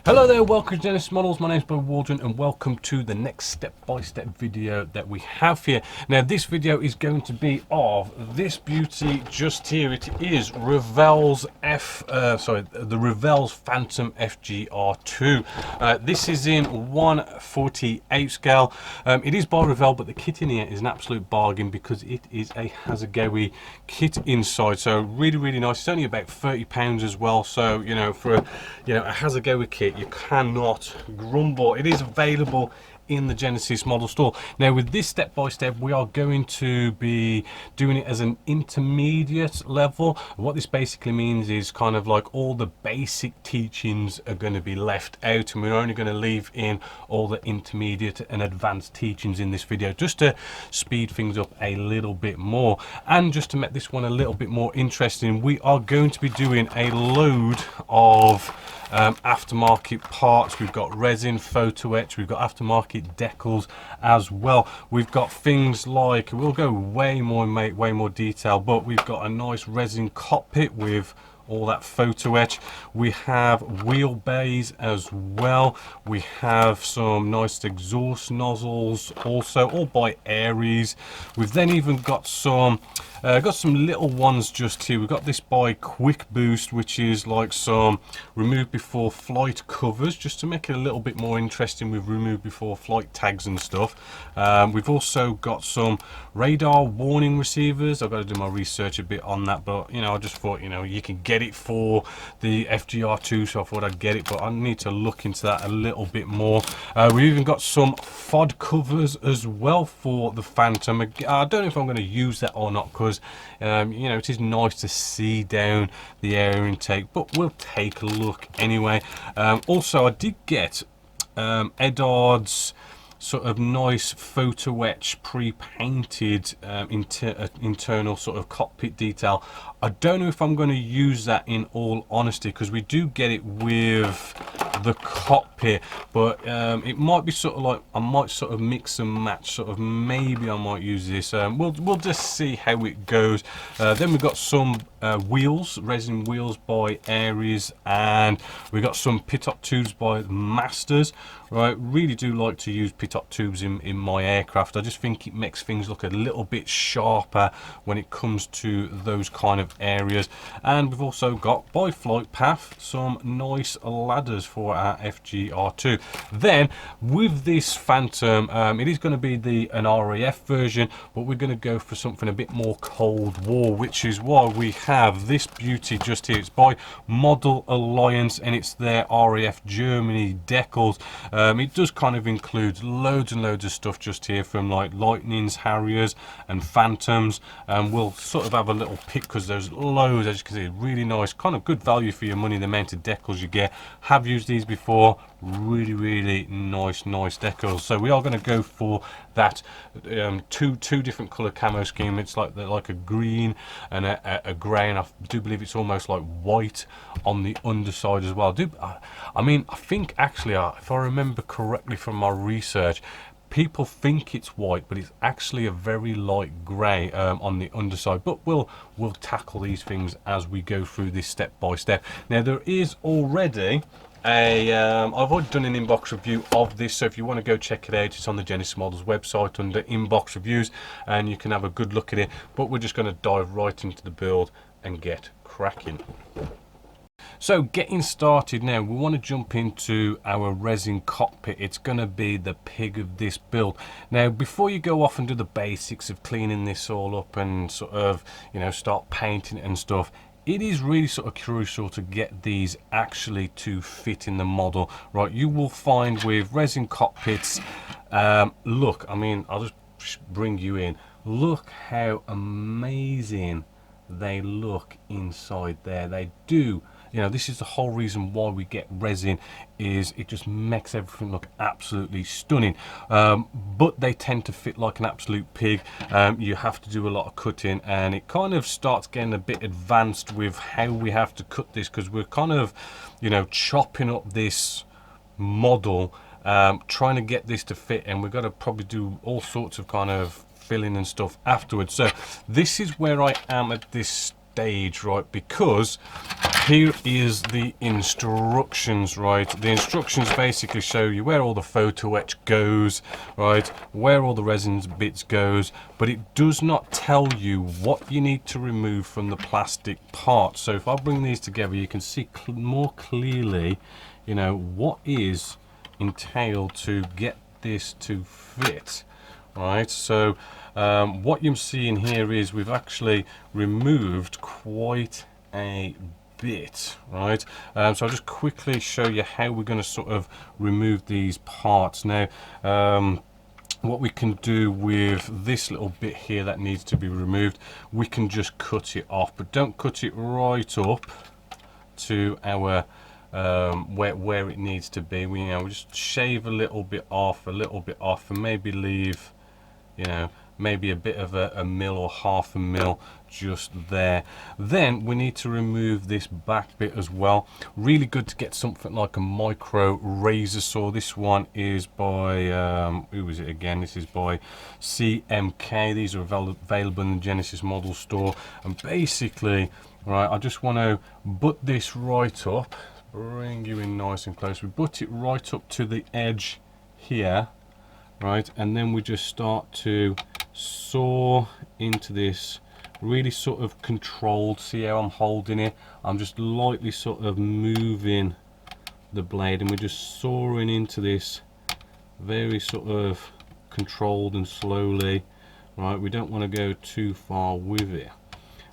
Hello there, welcome to Genesis Models. My name is Bob Waldron and welcome to the next step-by-step video that we have here. Now this video is going to be of this beauty just here. It is Revell's the Revell's Phantom FGR.2. This is in 1/48 scale. It is by Revell, but the kit in here is an absolute bargain because it is a Hasegawa kit inside. So really nice. It's only about £30 as well. So for a Hasegawa kit, you cannot grumble. It is available in the Genesis model store. Now with this step by step, we are going to be doing it as an intermediate level. What this basically means is kind of like all the basic teachings are going to be left out, and we're only going to leave in all the intermediate and advanced teachings in this video, just to speed things up a little bit more. And just to make this one a little bit more interesting, we are going to be doing a load of aftermarket parts. We've got resin, photo etch, we've got aftermarket decals as well. We've got things like, we'll go way more detail, but we've got a nice resin cockpit with all that photo etch. We have wheel bays as well. We have some nice exhaust nozzles also, all by Aries. We've then even got some little ones just here. We've got this by Quick Boost, which is like some remove before flight covers, just to make it a little bit more interesting with remove before flight tags and stuff. We've also got some radar warning receivers. I've got to do my research a bit on that, but I just thought you can get it for the FGR2, so I thought I'd get it, but I need to look into that a little bit more. We've even got some FOD covers as well for the Phantom. I don't know if I'm going to use that or not, because it is nice to see down the air intake, but we'll take a look anyway. Also, I did get Edard's sort of nice photo etch pre-painted internal sort of cockpit detail. I don't know if I'm going to use that, in all honesty, because we do get it with the cockpit, but it might be sort of like I might sort of mix and match, sort of maybe I might use this. We'll just see how it goes. Then we've got some wheels, resin wheels by Aries, and we got some pitot tubes by Masters. Right, really do like to use pitot tubes in my aircraft. I just think it makes things look a little bit sharper when it comes to those kind of areas. And we've also got by Flight Path some nice ladders for our FGR2. Then with this Phantom, it is going to be an RAF version, but we're going to go for something a bit more Cold War, which is why we have this beauty just here. It's by Model Alliance, and it's their RAF Germany decals. It does kind of include loads and loads of stuff just here, from like Lightnings, Harriers and Phantoms, and we'll sort of have a little pick because there's loads. As you can see, really nice, kind of good value for your money, the amount of decals you get. Have used these before, really nice decals. So we are going to go for that two different color camo scheme. It's like a green and a grey, and I do believe it's almost like white on the underside as well. I think actually, if I remember correctly from my research, people think it's white, but it's actually a very light grey on the underside. But we'll tackle these things as we go through this step by step. Now there is already I've already done an inbox review of this, so if you want to go check it out, it's on the Genesis Models website under inbox reviews, and you can have a good look at it. But we're just going to dive right into the build and get cracking. So getting started now, we want to jump into our resin cockpit. It's going to be the pig of this build. Now before you go off and do the basics of cleaning this all up and sort of start painting it and stuff, it is really sort of crucial to get these actually to fit in the model. Right, you will find with resin cockpits, look, I'll just bring you in. Look how amazing they look inside there. They do. This is the whole reason why we get resin, is it just makes everything look absolutely stunning. But they tend to fit like an absolute pig. You have to do a lot of cutting, and it kind of starts getting a bit advanced with how we have to cut this, because we're kind of chopping up this model, trying to get this to fit, and we've got to probably do all sorts of kind of filling and stuff afterwards. So this is where I am at this stage, right, because here is the instructions, right? The instructions basically show you where all the photo etch goes, right? Where all the resin bits goes, but it does not tell you what you need to remove from the plastic part. So if I bring these together, you can see more clearly, you know, what is entailed to get this to fit, right? So what you're seeing here is we've actually removed quite a bit, right? So I'll just quickly show you how we're going to sort of remove these parts. Now what we can do with this little bit here that needs to be removed, we can just cut it off, but don't cut it right up to our where it needs to be. We, you know, we just shave a little bit off, and maybe leave, you know, maybe a bit of a mil or half a mil just there. Then we need to remove this back bit as well. Really good to get something like a micro razor saw. This one is by who is it again? This is by CMK. These are available in the Genesis model store, and basically, right, I just want to butt this right up, bring you in nice and close. We butt it right up to the edge here, right, and then we just start to saw into this, really sort of controlled. See how I'm holding it? I'm just lightly sort of moving the blade, and we're just sawing into this very sort of controlled and slowly, right? We don't want to go too far with it.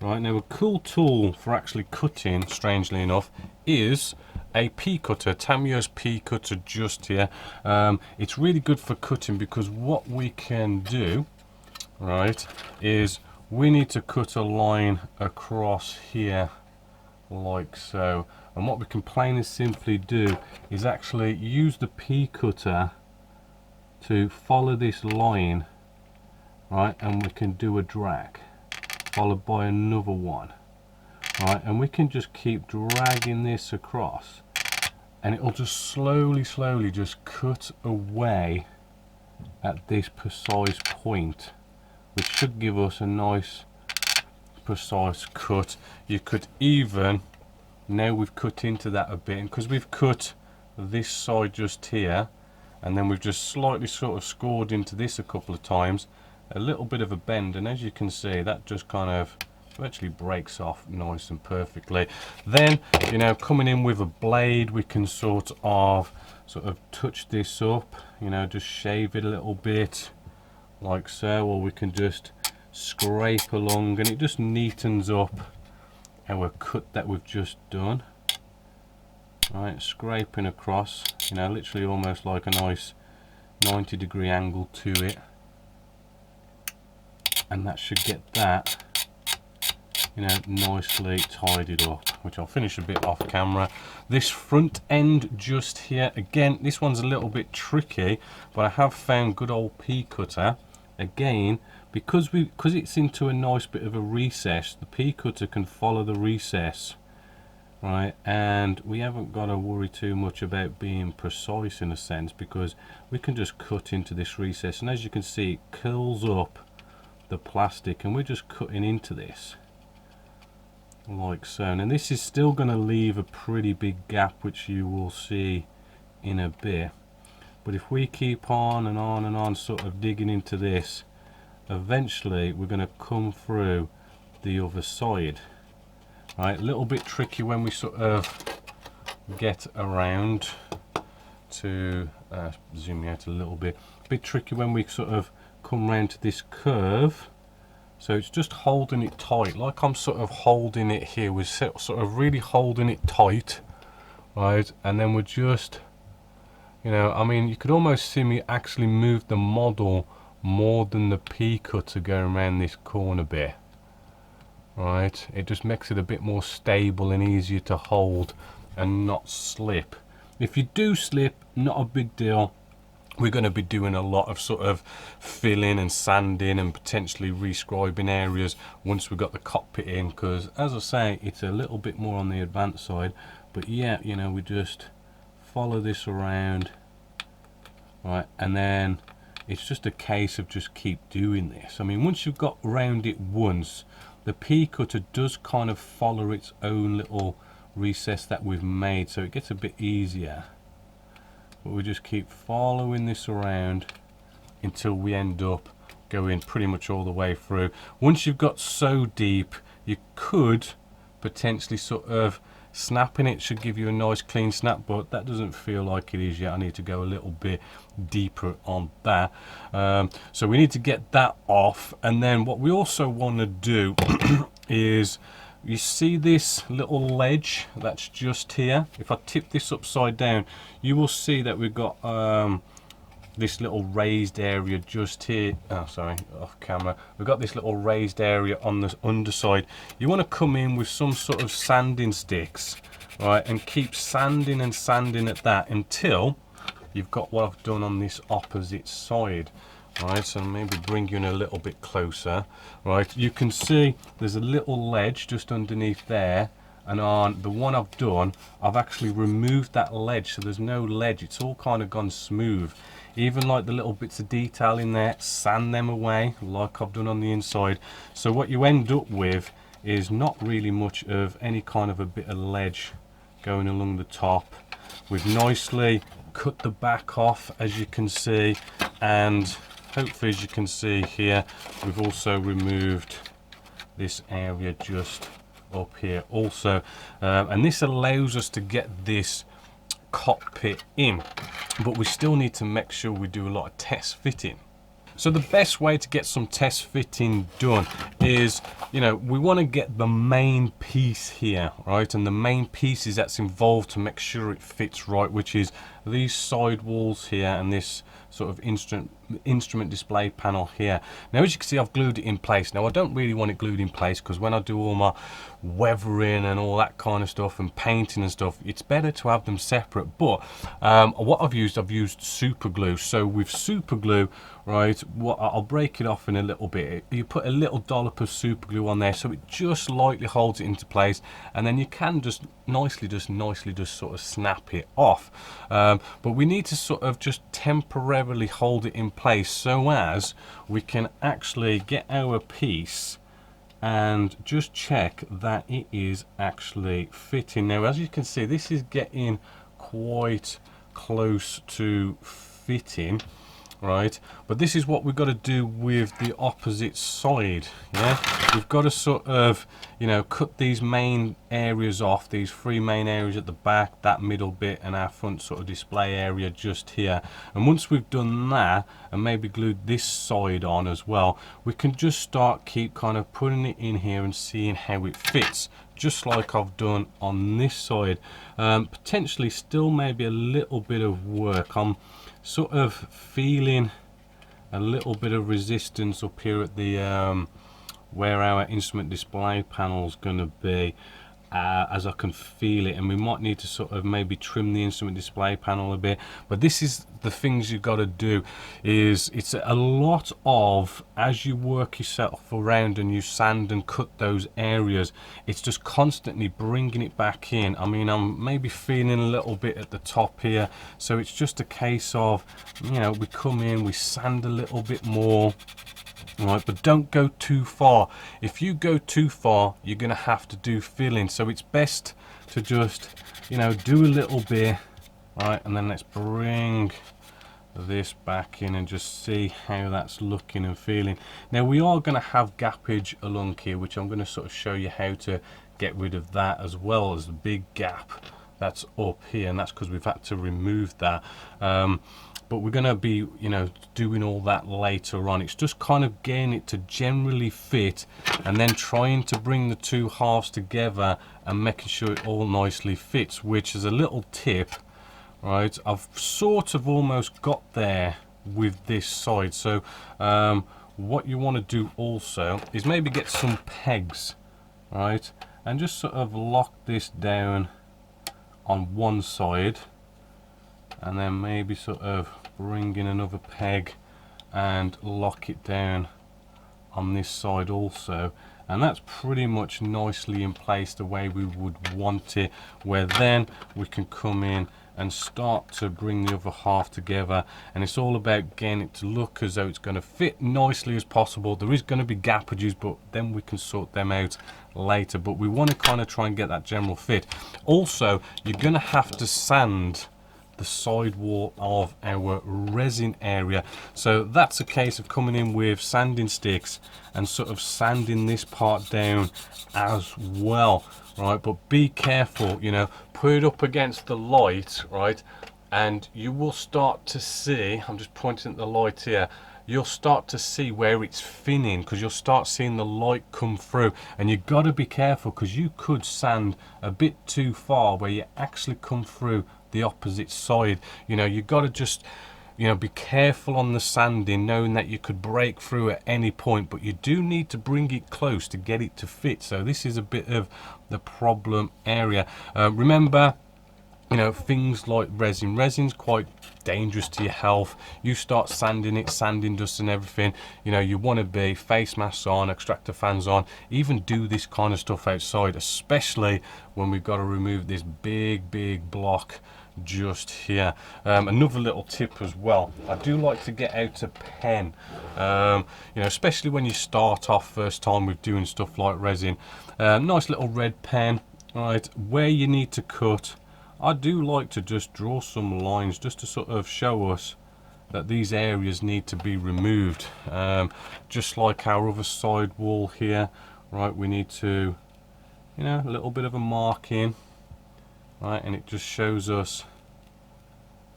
Right, now a cool tool for actually cutting, strangely enough, is a P cutter, Tamiya's P cutter just here. It's really good for cutting because what we can do, right, is we need to cut a line across here like so, and what we can plain and simply do is actually use the P cutter to follow this line, right, and we can do a drag followed by another one, right, and we can just keep dragging this across, and it'll just slowly just cut away at this precise point, which should give us a nice precise cut. You could even, now we've cut into that a bit, and because we've cut this side just here, and then we've just slightly sort of scored into this a couple of times, a little bit of a bend, and as you can see, that just kind of virtually breaks off nice and perfectly. Then, you know, coming in with a blade, we can sort of touch this up, you know, just shave it a little bit like so, or we can just scrape along, and it just neatens up our cut that we've just done. Right, scraping across, you know, literally almost like a nice 90-degree angle to it, and that should get that, you know, nicely tidied up, which I'll finish a bit off camera. This front end just here, again, this one's a little bit tricky, but I have found good old P cutter. Again, because it's into a nice bit of a recess, the P cutter can follow the recess, right, and we haven't got to worry too much about being precise in a sense, because we can just cut into this recess, and as you can see, it curls up the plastic, and we're just cutting into this like so. And this is still going to leave a pretty big gap, which you will see in a bit, but if we keep on and on and on sort of digging into this, eventually we're going to come through the other side. Right, a little bit tricky when we sort of get around to zoom out a little bit. A bit tricky when we sort of come round to this curve, so it's just holding it tight, like I'm sort of holding it here. We're sort of really holding it tight, right, and then we're just, you know, I mean, you could almost see me actually move the model more than the P cutter going around this corner bit, right. It just makes it a bit more stable and easier to hold and not slip. If you do slip, not a big deal. We're going to be doing a lot of sort of filling and sanding and potentially rescribing areas once we've got the cockpit in, because as I say, it's a little bit more on the advanced side. But yeah, you know, we just follow this around, right, and then it's just a case of just keep doing this. I mean, once you've got around it once, the P cutter does kind of follow its own little recess that we've made, so it gets a bit easier. But we just keep following this around until we end up going pretty much all the way through. Once you've got so deep, you could potentially sort of snapping it should give you a nice clean snap, but that doesn't feel like it is yet. I need to go a little bit deeper on that. So we need to get that off, and then what we also want to do is, you see this little ledge that's just here? If I tip this upside down, you will see that we've got this little raised area just here. Oh, sorry, off camera. We've got this little raised area on the underside. You want to come in with some sort of sanding sticks, right, and keep sanding and sanding at that until you've got what I've done on this opposite side. Right, so maybe bring you in a little bit closer. Right, you can see there's a little ledge just underneath there, and on the one I've done, I've actually removed that ledge, so there's no ledge. It's all kind of gone smooth. Even like the little bits of detail in there, sand them away like I've done on the inside. So what you end up with is not really much of any kind of a bit of ledge going along the top. We've nicely cut the back off, as you can see, and hopefully, as you can see here, we've also removed this area just up here also, and this allows us to get this cockpit in, but we still need to make sure we do a lot of test fitting. So the best way to get some test fitting done is, you know, we want to get the main piece here, right? And the main pieces that's involved to make sure it fits right, which is these side walls here and this sort of instrument display panel here. Now, as you can see, I've glued it in place. Now, I don't really want it glued in place because when I do all my weathering and all that kind of stuff and painting and stuff, it's better to have them separate. But what I've used super glue. So with super glue, right, what I'll break it off in a little bit. You put a little dollop of super glue on there so it just lightly holds it into place, and then you can just nicely sort of snap it off. But we need to sort of just temporarily hold it in place so as we can actually get our piece and just check that it is actually fitting. Now, as you can see, this is getting quite close to fitting, right? But this is what we've got to do with the opposite side. Yeah, we've got to sort of, you know, cut these main areas off, these three main areas at the back, that middle bit, and our front sort of display area just here. And once we've done that and maybe glued this side on as well, we can just keep kind of putting it in here and seeing how it fits, just like I've done on this side. Potentially still maybe a little bit of work. I'm sort of feeling a little bit of resistance up here at the where our instrument display panel is going to be, as I can feel it, and we might need to sort of maybe trim the instrument display panel a bit. But this is the things you've got to do, is it's a lot of, as you work yourself around and you sand and cut those areas, it's just constantly bringing it back in. I mean, I'm maybe feeling a little bit at the top here, so it's just a case of, you know, we come in, we sand a little bit more. Right, but don't go too far. If you go too far, you're going to have to do filling. So it's best to just, you know, do a little bit, right, and then let's bring this back in and just see how that's looking and feeling. Now, we are going to have gappage along here, which I'm going to sort of show you how to get rid of that, as well as the big gap that's up here, and that's because we've had to remove that. But we're going to be, you know, doing all that later on. It's just kind of getting it to generally fit and then trying to bring the two halves together and making sure it all nicely fits, which is a little tip, right? I've sort of almost got there with this side. So what you want to do also is maybe get some pegs, right? And just sort of lock this down on one side, and then maybe sort of bring in another peg and lock it down on this side also, and that's pretty much nicely in place the way we would want it, where then we can come in and start to bring the other half together. And it's all about getting it to look as though it's going to fit nicely as possible. There is going to be gappages, but then we can sort them out later. But we want to kind of try and get that general fit. Also, you're going to have to sand the sidewall of our resin area, so that's a case of coming in with sanding sticks and sort of sanding this part down as well, right? But be careful, you know, put it up against the light, right, and you will start to see, I'm just pointing at the light here, you'll start to see where it's thinning, because you'll start seeing the light come through. And you've got to be careful, because you could sand a bit too far where you actually come through the opposite side. You know, you've got to just, you know, be careful on the sanding, knowing that you could break through at any point, but you do need to bring it close to get it to fit. So this is a bit of the problem area. Remember, you know, things like resin's quite dangerous to your health. You start sanding it, sanding dust and everything, you know, you want to be face masks on, extractor fans on, even do this kind of stuff outside, especially when we've got to remove this big block just here. Another little tip as well, I do like to get out a pen, you know, especially when you start off first time with doing stuff like resin. Nice little red pen, right, where you need to cut. I do like to just draw some lines just to sort of show us that these areas need to be removed, just like our other side wall here, right, we need to, you know, a little bit of a marking, right, and it just shows us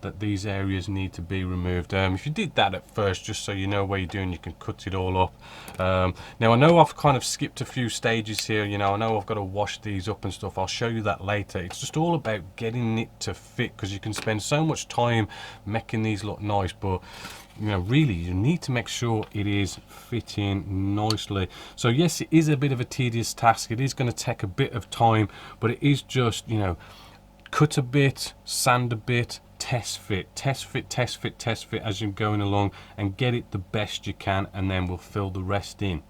that these areas need to be removed. If you did that at first, just so you know what you're doing, you can cut it all up. Now I know I've kind of skipped a few stages here, you know, I know I've got to wash these up and stuff, I'll show you that later. It's just all about getting it to fit, because you can spend so much time making these look nice, but you know, really you need to make sure it is fitting nicely. So yes, it is a bit of a tedious task, it is going to take a bit of time, but it is just, you know, cut a bit, sand a bit, test fit as you're going along, and get it the best you can, and then we'll fill the rest in.